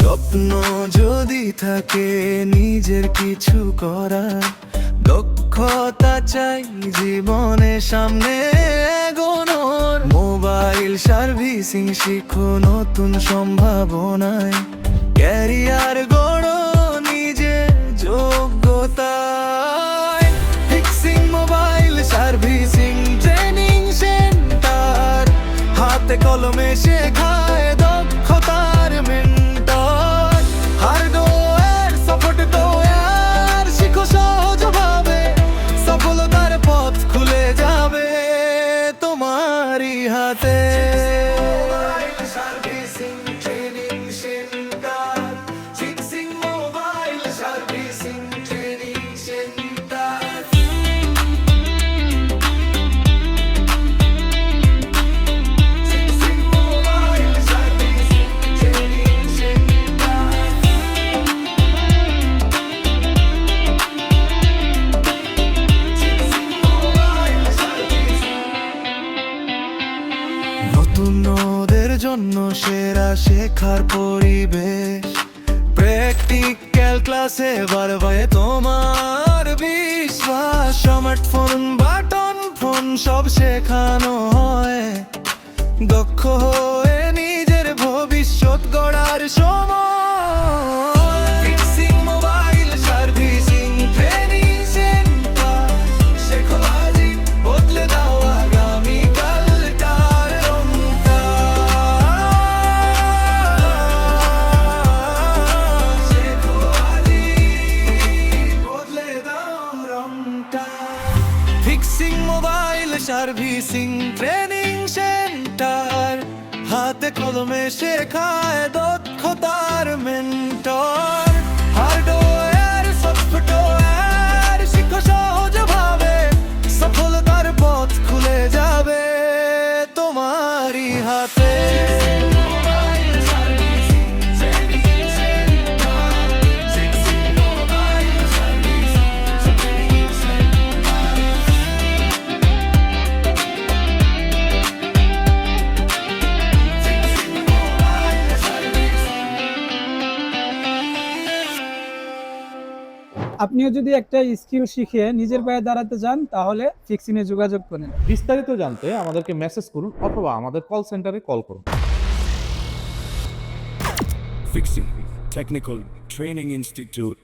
স্বপ্ন যদি থাকে নিজের কিছু করার, দক্ষতা চাই জীবনে সামনে এগোনোর। মোবাইল সার্ভিসিং শিখো নতুন সম্ভাবনায়, ক্যারিয়ার গড়ো নিজের যোগ্যতায়। Fixing mobile servicing training centre, হাতে কলমে শেখায় দক্ষতার মেন্টর। হার্ডওয়্যার সফটওয়্যার শিখো সহজভাবে, সফলতার পথ খুলে যাবে তোমারই হাতে। Servicing training centre, fixing mobile servicing training centre. নতুনদের জন্য সেরা শেখার পরিবেশ, প্র্যাকটিক্যাল ক্লাসে বাড়বে তোমার বিশ্বাস। স্মার্টফোন বাটন ফোন সব শেখানো হয়, দক্ষ হয়ে নিজের ভবিষ্যৎ গড়ার সময়। Fixing mobile servicing training centre, শেখো আজই বদলে দাও আগামীকালটার রংটা। শেখো আজই বদলে দাও রংটা। Fixing mobile servicing training centre, হাতে কলমে শেখায় দক্ষতার মেন্টর। হার্ডওয়্যার সফটওয়্যার শিখো সহজভাবে, সফলতার পথ খুলে যাবে তোমারই হাতে। আপনিও যদি একটা স্কিল শিখে নিজের পায়ে দাঁড়াতে চান তাহলে ফিক্সিনে যোগাযোগ করেন। বিস্তারিত জানতে আমাদেরকে মেসেজ করুন অথবা আমাদের কল সেন্টারে কল করুন। Fixing Technical Training Institute.